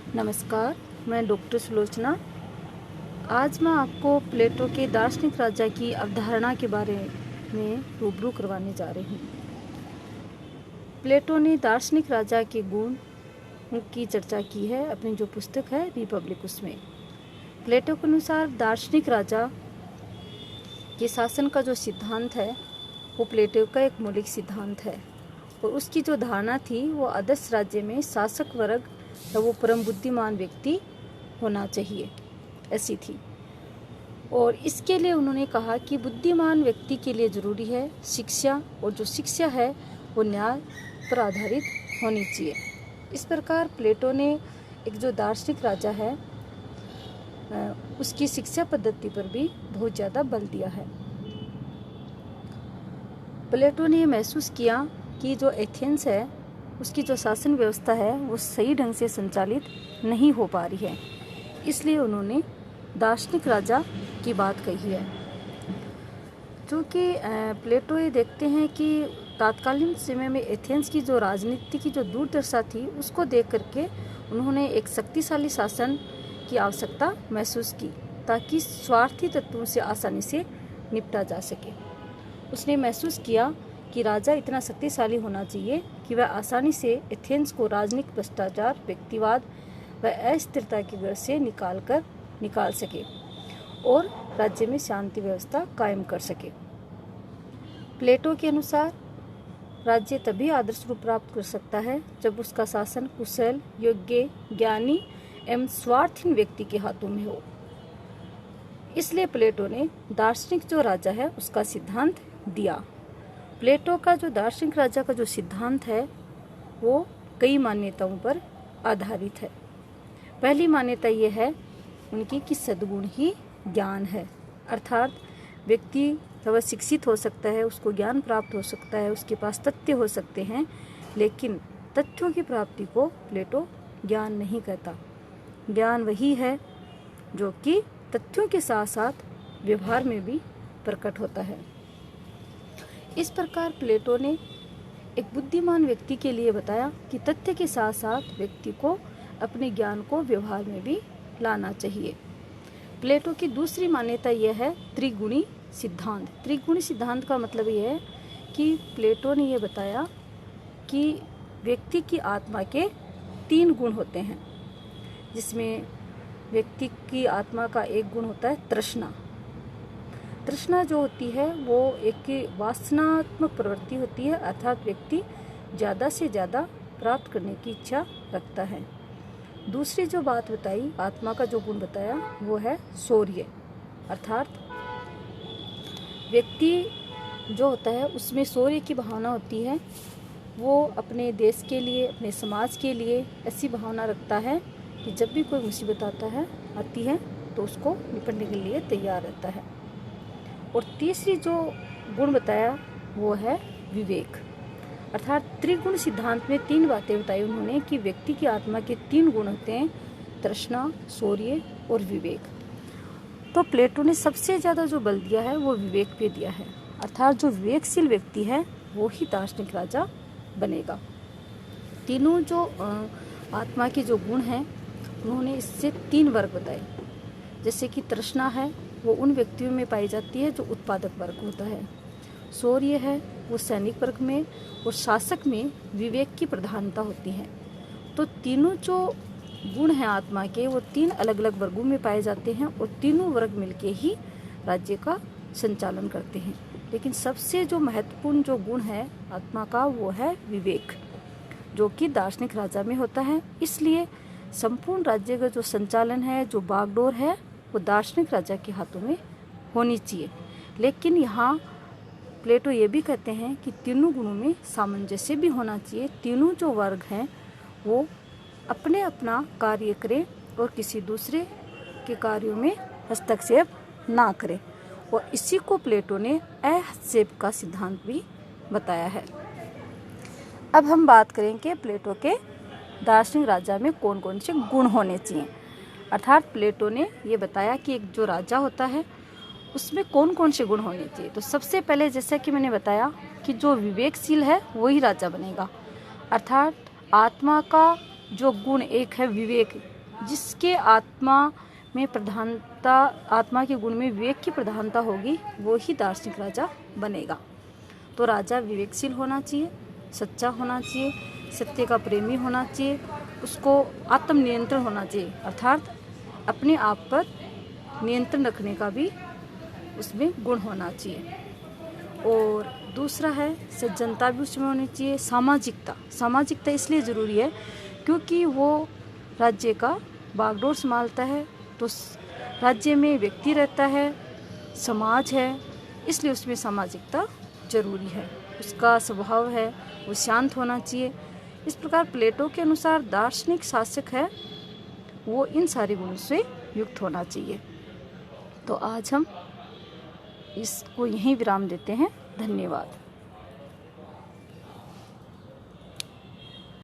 नमस्कार, मैं डॉक्टर सुलोचना। आज मैं आपको प्लेटो के दार्शनिक राजा की अवधारणा के बारे में रूबरू करवाने जा रही हूँ। प्लेटो ने दार्शनिक राजा के गुण की चर्चा की है अपनी जो पुस्तक है रिपब्लिक, उसमें। प्लेटो के अनुसार दार्शनिक राजा के शासन का जो सिद्धांत है वो प्लेटो का एक मौलिक सिद्धांत है, और उसकी जो धारणा थी वो आदर्श राज्य में शासक वर्ग या वो परम बुद्धिमान व्यक्ति होना चाहिए, ऐसी थी। और इसके लिए उन्होंने कहा कि बुद्धिमान व्यक्ति के लिए ज़रूरी है शिक्षा, और जो शिक्षा है वो न्याय पर आधारित होनी चाहिए। इस प्रकार प्लेटो ने एक जो दार्शनिक राजा है उसकी शिक्षा पद्धति पर भी बहुत ज़्यादा बल दिया है। प्लेटो ने महसूस किया कि जो एथेंस है उसकी जो शासन व्यवस्था है वो सही ढंग से संचालित नहीं हो पा रही है, इसलिए उन्होंने दार्शनिक राजा की बात कही है। क्योंकि प्लेटो ये देखते हैं कि तत्कालीन समय में एथेंस की जो राजनीति की जो दूरदर्शा थी उसको देख करके उन्होंने एक शक्तिशाली शासन की आवश्यकता महसूस की, ताकि स्वार्थी तत्वों से आसानी से निपटा जा सके। उसने महसूस किया कि राजा इतना शक्तिशाली होना चाहिए कि वह आसानी से एथेंस को राजनीतिक भ्रष्टाचार, व्यक्तिवाद व अस्थिरता की वजह से निकाल सके और राज्य में शांति व्यवस्था कायम कर सके। प्लेटो के अनुसार राज्य तभी आदर्श रूप प्राप्त कर सकता है जब उसका शासन कुशल, योग्य, ज्ञानी एवं स्वार्थहीन व्यक्ति के हाथों में हो। इसलिए प्लेटो ने दार्शनिक जो राजा है उसका सिद्धांत दिया। प्लेटो का जो दार्शनिक राजा का जो सिद्धांत है वो कई मान्यताओं पर आधारित है। पहली मान्यता ये है उनकी कि सद्गुण ही ज्ञान है, अर्थात व्यक्ति वह शिक्षित हो सकता है, उसको ज्ञान प्राप्त हो सकता है, उसके पास तथ्य हो सकते हैं, लेकिन तथ्यों की प्राप्ति को प्लेटो ज्ञान नहीं कहता। ज्ञान वही है जो कि तथ्यों के साथ साथ व्यवहार में भी प्रकट होता है। इस प्रकार प्लेटो ने एक बुद्धिमान व्यक्ति के लिए बताया कि तथ्य के साथ साथ व्यक्ति को अपने ज्ञान को व्यवहार में भी लाना चाहिए। प्लेटो की दूसरी मान्यता यह है त्रिगुणी सिद्धांत। त्रिगुणी सिद्धांत का मतलब यह है कि प्लेटो ने यह बताया कि व्यक्ति की आत्मा के 3 गुण होते हैं, जिसमें व्यक्ति की आत्मा का एक गुण होता है तृष्णा। तृष्णा जो होती है वो एक वासनात्मक प्रवृत्ति होती है, अर्थात व्यक्ति ज़्यादा से ज़्यादा प्राप्त करने की इच्छा रखता है। दूसरी जो बात बताई, आत्मा का जो गुण बताया, वो है शौर्य, अर्थात व्यक्ति जो होता है उसमें शौर्य की भावना होती है। वो अपने देश के लिए, अपने समाज के लिए ऐसी भावना रखता है कि जब भी कोई मुसीबत आती है तो उसको निपटने के लिए तैयार रहता है। और तीसरी जो गुण बताया वो है विवेक, अर्थात त्रिगुण सिद्धांत में 3 बातें बताई उन्होंने कि व्यक्ति की आत्मा के 3 गुण होते हैं, तृष्णा, शौर्य और विवेक। तो प्लेटो ने सबसे ज़्यादा जो बल दिया है वो विवेक पे दिया है, अर्थात जो विवेकशील व्यक्ति है वो ही दार्शनिक राजा बनेगा। तीनों जो आत्मा के जो गुण हैं उन्होंने इससे 3 वर्ग बताए। जैसे कि तृष्णा है वो उन व्यक्तियों में पाई जाती है जो उत्पादक वर्ग होता है, शौर्य है वो सैनिक वर्ग में, और शासक में विवेक की प्रधानता होती है। तो तीनों जो गुण हैं आत्मा के वो 3 अलग अलग वर्गों में पाए जाते हैं, और तीनों वर्ग मिलके ही राज्य का संचालन करते हैं। लेकिन सबसे जो महत्वपूर्ण जो गुण है आत्मा का वो है विवेक, जो कि दार्शनिक राजा में होता है। इसलिए संपूर्ण राज्य का जो संचालन है, जो बागडोर है, वो दार्शनिक राजा के हाथों में होनी चाहिए। लेकिन यहाँ प्लेटो ये भी कहते हैं कि तीनों गुणों में सामंजस्य भी होना चाहिए। तीनों जो वर्ग हैं वो अपने अपना कार्य करें और किसी दूसरे के कार्यों में हस्तक्षेप ना करें, और इसी को प्लेटो ने अहस्तक्षेप का सिद्धांत भी बताया है। अब हम बात करेंगे प्लेटो के दार्शनिक राजा में कौन कौन से गुण होने चाहिए। अर्थात प्लेटो ने ये बताया कि एक जो राजा होता है उसमें कौन कौन से गुण होने चाहिए। तो सबसे पहले जैसा कि मैंने बताया कि जो विवेकशील है वही राजा बनेगा, अर्थात आत्मा का जो गुण एक है विवेक, जिसके आत्मा में प्रधानता, आत्मा के गुण में विवेक की प्रधानता होगी, वो ही दार्शनिक राजा बनेगा। तो राजा विवेकशील होना चाहिए, सच्चा होना चाहिए, सत्य का प्रेमी होना चाहिए, उसको आत्मनियंत्रण होना चाहिए, अर्थात अपने आप पर नियंत्रण रखने का भी उसमें गुण होना चाहिए। और दूसरा है सज्जनता भी उसमें होनी चाहिए। सामाजिकता इसलिए ज़रूरी है क्योंकि वो राज्य का बागडोर संभालता है, तो राज्य में व्यक्ति रहता है, समाज है, इसलिए उसमें सामाजिकता जरूरी है। उसका स्वभाव है वो शांत होना चाहिए। इस प्रकार प्लेटो के अनुसार दार्शनिक शासक है वो इन सारे गुणों से युक्त होना चाहिए। तो आज हम इसको यहीं विराम देते हैं। धन्यवाद।